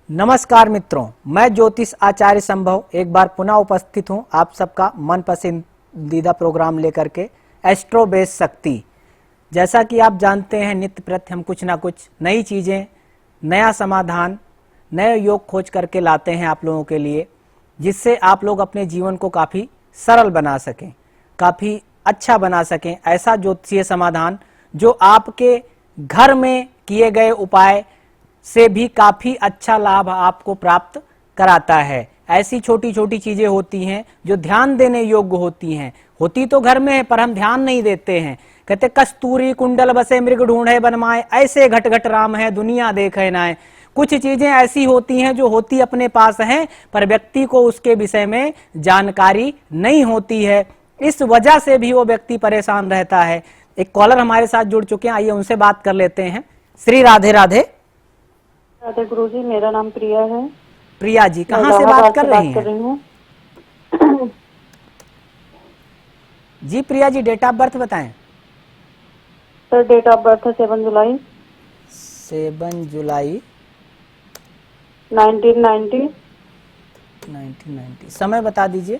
नमस्कार मित्रों, मैं ज्योतिष आचार्य संभव एक बार पुनः उपस्थित हूं आप सबका मन पसंदीदा प्रोग्राम लेकर के एस्ट्रो बेस शक्ति। जैसा कि आप जानते हैं नित्य प्रति हम कुछ ना कुछ नई चीज़ें, नया समाधान, नए योग खोज करके लाते हैं आप लोगों के लिए, जिससे आप लोग अपने जीवन को काफ़ी सरल बना सकें, काफ़ी अच्छा बना सकें। ऐसा ज्योतिषीय समाधान जो आपके घर में किए गए उपाय से भी काफ़ी अच्छा लाभ आपको प्राप्त कराता है। ऐसी छोटी छोटी चीज़ें होती हैं जो ध्यान देने योग्य होती हैं, होती तो घर में है पर हम ध्यान नहीं देते हैं। कहते कस्तूरी कुंडल बसे मृग ढूंढे बनमाए, ऐसे घट घट राम है दुनिया देखे नाए। कुछ चीज़ें ऐसी होती हैं जो होती अपने पास हैं पर व्यक्ति को उसके विषय में जानकारी नहीं होती है, इस वजह से भी वो व्यक्ति परेशान रहता है। एक कॉलर हमारे साथ जुड़ चुके हैं, आइए उनसे बात कर लेते हैं। श्री राधे राधे। राधे गुरुजी, मेरा नाम प्रिया है। प्रिया जी कहाँ से बात कर रही हैं? जी Priya ji, date of birth बताएं। सर डेट ऑफ बर्थ है 7 जुलाई 1990। समय बता दीजिए।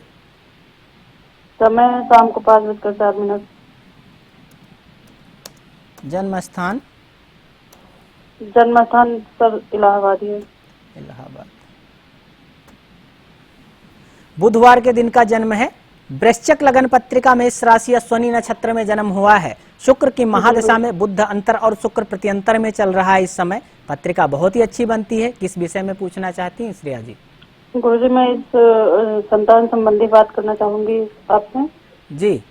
समय शाम को 5:04। जन्म स्थान सर इलाहाबाद ही है। इलाहाबाद। बुधवार के दिन का जन्म है। वृश्चिक लगन पत्रिका में इस राशि अश्विनी नक्षत्र में जन्म हुआ है। शुक्र की महादशा में बुध अंतर और शुक्र प्रत्यंतर में चल रहा है। इस समय पत्रिका बहुत ही अच्छी बनती है। किस विषय में पूछना चाहती हैं श्रेया जी? गुरुजी, मैं इस संतान संबंधी बात करना चाहूंगी आपसे। जी,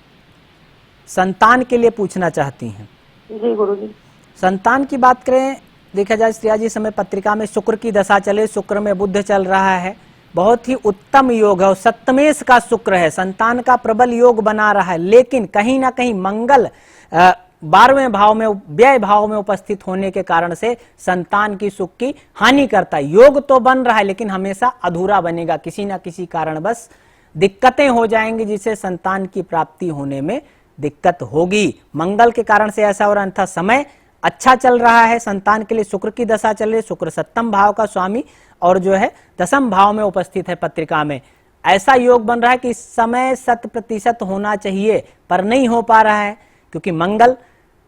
संतान के लिए पूछना चाहती हैं? जी गुरुजी। संतान की बात करें, देखा जाए श्रेया जी, समय पत्रिका में शुक्र की दशा चले, शुक्र में बुध चल रहा है, बहुत ही उत्तम योग है और सप्तमेश का शुक्र है, संतान का प्रबल योग बना रहा है। लेकिन कहीं ना कहीं मंगल 12वें भाव में, व्यय भाव में उपस्थित होने के कारण से संतान की सुख की हानि करता है। योग तो बन रहा है लेकिन हमेशा अधूरा बनेगा, किसी ना किसी कारणवश दिक्कतें हो जाएंगी जिससे संतान की प्राप्ति होने में दिक्कत होगी। मंगल के कारण से ऐसा हो रहा था। समय अच्छा चल रहा है संतान के लिए, शुक्र की दशा चल रही है, शुक्र सप्तम भाव का स्वामी और जो है दसम भाव में उपस्थित है पत्रिका में। ऐसा योग बन रहा है कि इस समय 100% होना चाहिए पर नहीं हो पा रहा है क्योंकि मंगल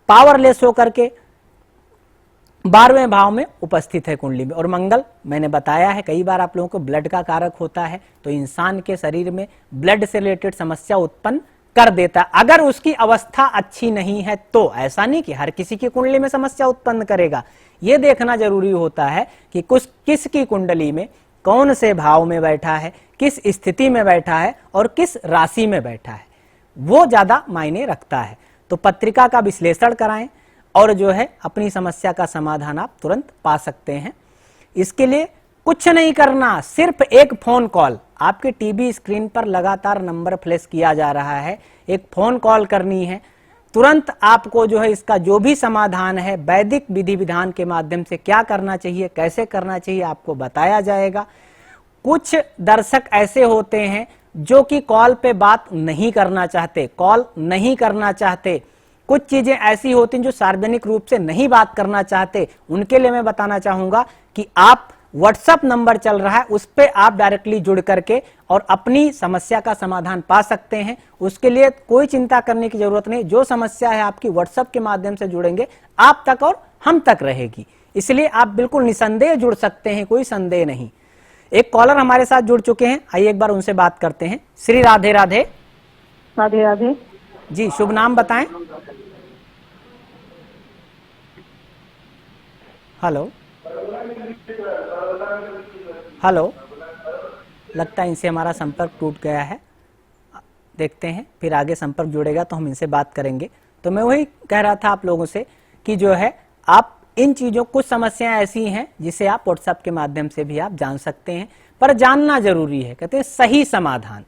पावरलेस होकर के 12वें भाव में उपस्थित है कुंडली में। और मंगल मैंने बताया है कई बार आप लोगों को, ब्लड का कारक होता है, तो इंसान के शरीर में ब्लड से रिलेटेड समस्या उत्पन्न कर देता है। अगर उसकी अवस्था अच्छी नहीं है तो, ऐसा नहीं कि हर किसी की कुंडली में समस्या उत्पन्न करेगा, यह देखना जरूरी होता है कि किसकी कुंडली में कौन से भाव में बैठा है, किस स्थिति में बैठा है और किस राशि में बैठा है, वो ज्यादा मायने रखता है। तो पत्रिका का विश्लेषण कराएं और जो है अपनी समस्या का समाधान आप तुरंत पा सकते हैं। इसके लिए कुछ नहीं करना, सिर्फ एक फोन कॉल, आपके टीवी स्क्रीन पर लगातार नंबर फ्लैश किया जा रहा है, एक फोन कॉल करनी है। तुरंत आपको जो है इसका जो भी समाधान है वैदिक विधि विधान के माध्यम से क्या करना चाहिए, कैसे करना चाहिए, आपको बताया जाएगा। कुछ दर्शक ऐसे होते हैं जो कि कॉल पे बात नहीं करना चाहते, कॉल नहीं करना चाहते। कुछ चीजें ऐसी होती हैं जो सार्वजनिक रूप से नहीं बात करना चाहते, उनके लिए मैं बताना चाहूंगा कि आप व्हाट्सएप नंबर चल रहा है, उस पे आप डायरेक्टली जुड़ करके और अपनी समस्या का समाधान पा सकते हैं। उसके लिए कोई चिंता करने की जरूरत नहीं, जो समस्या है आपकी व्हाट्सएप के माध्यम से जुड़ेंगे आप तक और हम तक रहेगी, इसलिए आप बिल्कुल निसंदेह जुड़ सकते हैं, कोई संदेह नहीं। एक कॉलर हमारे साथ जुड़ चुके हैं, आइए एक बार उनसे बात करते हैं। श्री राधे राधे। राधे राधे जी, शुभ नाम बताएं। हेलो हेलो, लगता है इनसे हमारा संपर्क टूट गया है, देखते हैं फिर आगे संपर्क जुड़ेगा तो हम इनसे बात करेंगे। तो मैं वही कह रहा था आप लोगों से कि जो है आप इन चीज़ों, कुछ समस्याएं ऐसी हैं जिसे आप व्हाट्सएप के माध्यम से भी आप जान सकते हैं, पर जानना जरूरी है। कहते हैं सही समाधान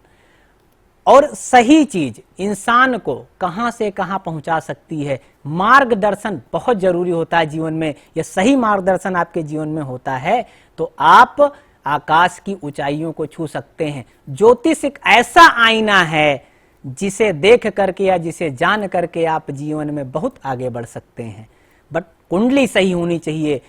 और सही चीज इंसान को कहां से कहां पहुंचा सकती है, मार्गदर्शन बहुत जरूरी होता है जीवन में। यह सही मार्गदर्शन आपके जीवन में होता है तो आप आकाश की ऊंचाइयों को छू सकते हैं। ज्योतिष एक ऐसा आईना है जिसे देख करके या जिसे जान करके आप जीवन में बहुत आगे बढ़ सकते हैं। बट कुंडली सही होनी चाहिए,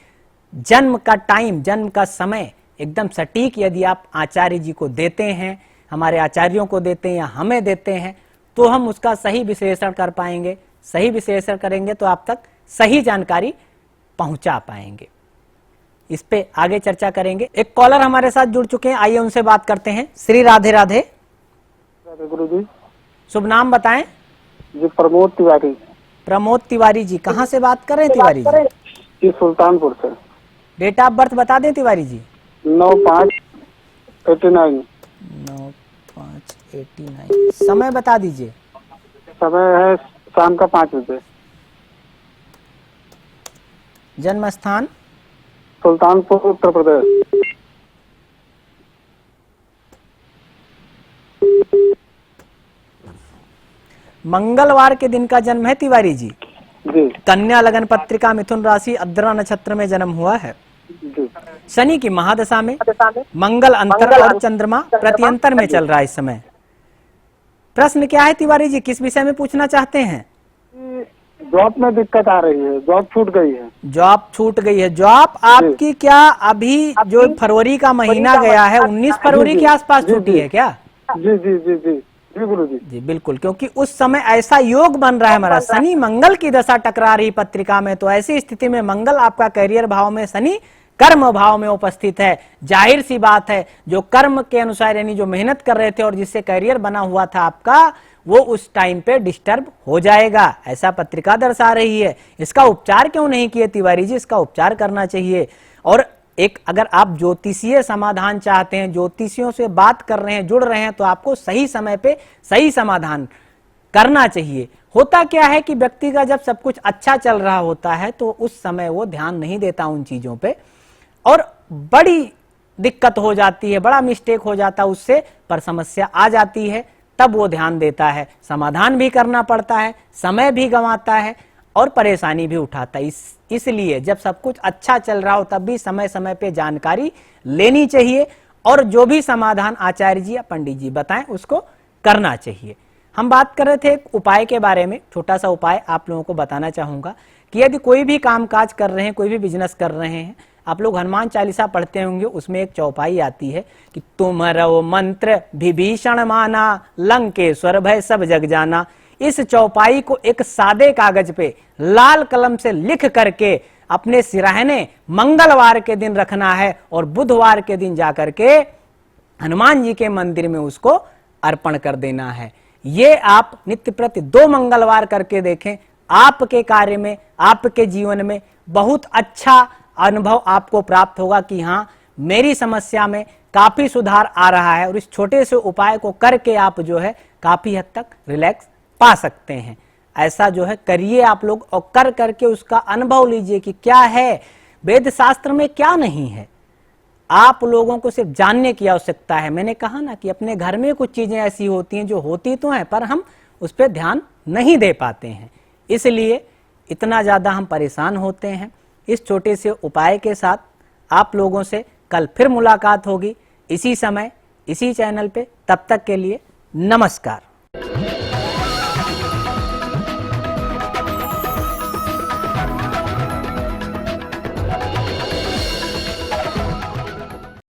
जन्म का टाइम, जन्म का समय एकदम सटीक यदि आप आचार्य जी को देते हैं, हमारे आचार्यों को देते हैं या हमें देते हैं, तो हम उसका सही विश्लेषण कर पाएंगे। सही विश्लेषण करेंगे तो आप तक सही जानकारी पहुंचा पाएंगे। इस पे आगे चर्चा करेंगे। एक कॉलर हमारे साथ जुड़ चुके हैं, आइए उनसे बात करते हैं। श्री राधे राधे। गुरु जी। शुभ नाम बताएं। जी प्रमोद तिवारी। प्रमोद तिवारी जी, कहाँ से बात कर रहे हैं तिवारी जी? जी सुल्तानपुर से। डेट ऑफ बर्थ बता दें तिवारी जी। 9/5/89। 9/5/89। समय बता दीजिए। समय है शाम का 5 बजे। जन्म स्थान सुल्तानपुर उत्तर प्रदेश। मंगलवार के दिन का जन्म है तिवारी जी। जी कन्या लगन पत्रिका, मिथुन राशि, अद्रा नक्षत्र में जन्म हुआ है। जी। शनि की महादशा में मंगल अंतर और चंद्रमा प्रत्यंतर में चल रहा है इस समय। प्रश्न क्या है तिवारी जी, किस विषय में पूछना चाहते हैं? जॉब में दिक्कत आ रही है, जॉब छूट गई है। जॉब छूट गई है। जॉब आपकी क्या अभी जो फरवरी का महीना गया है 19 फरवरी के आसपास छूटी है क्या? जी जी जी जी जी गुरु जी। जी बिल्कुल, क्योंकि उस समय ऐसा योग बन रहा है हमारा, शनि मंगल की दशा टकरा रही पत्रिका में, तो ऐसी स्थिति में मंगल आपका करियर भाव में, शनि कर्म भाव में उपस्थित है। जाहिर सी बात है, जो कर्म के अनुसार यानी जो मेहनत कर रहे थे और जिससे करियर बना हुआ था आपका, वो उस टाइम पे डिस्टर्ब हो जाएगा, ऐसा पत्रिका दर्शा रही है। इसका उपचार क्यों नहीं किए तिवारी जी? इसका उपचार करना चाहिए। और एक अगर आप ज्योतिषीय समाधान चाहते हैं, ज्योतिषियों से बात कर रहे हैं, जुड़ रहे हैं, तो आपको सही समय पे सही समाधान करना चाहिए। होता क्या है कि व्यक्ति का जब सब कुछ अच्छा चल रहा होता है तो उस समय वो ध्यान नहीं देता उन चीजों पे, और बड़ी दिक्कत हो जाती है, बड़ा मिस्टेक हो जाता है उससे, पर समस्या आ जाती है, तब वो ध्यान देता है, समाधान भी करना पड़ता है, समय भी गंवाता है और परेशानी भी उठाता है। इसलिए जब सब कुछ अच्छा चल रहा हो तब भी समय समय पे जानकारी लेनी चाहिए, और जो भी समाधान आचार्य जी या पंडित जी बताएं उसको करना चाहिए। हम बात कर रहे थे एक उपाय के बारे में, छोटा सा उपाय आप लोगों को बताना चाहूंगा कि यदि कोई भी कामकाज कर रहे हैं, कोई भी बिजनेस कर रहे हैं, आप लोग हनुमान चालीसा पढ़ते होंगे, उसमें एक चौपाई आती है कि तुम्हारो मंत्र विभीषण माना, लंकेश्वर भय सब जग जाना। इस चौपाई को एक सादे कागज पे लाल कलम से लिख करके अपने सिराहने मंगलवार के दिन रखना है और बुधवार के दिन जाकर के हनुमान जी के मंदिर में उसको अर्पण कर देना है। ये आप नित्य प्रति 2 मंगलवार करके देखें, आपके कार्य में, आपके जीवन में बहुत अच्छा अनुभव आपको प्राप्त होगा कि हाँ, मेरी समस्या में काफी सुधार आ रहा है। और इस छोटे से उपाय को करके आप जो है काफी हद तक रिलैक्स पा सकते हैं। ऐसा जो है करिए आप लोग, और कर करके उसका अनुभव लीजिए कि क्या है वेद शास्त्र में, क्या नहीं है। आप लोगों को सिर्फ जानने की आवश्यकता है। मैंने कहा ना कि अपने घर में कुछ चीजें ऐसी होती हैं जो होती तो हैं, पर हम उस पर ध्यान नहीं दे पाते हैं, इसलिए इतना ज्यादा हम परेशान होते हैं। इस छोटे से उपाय के साथ आप लोगों से कल फिर मुलाकात होगी, इसी समय इसी चैनल पे। तब तक के लिए नमस्कार।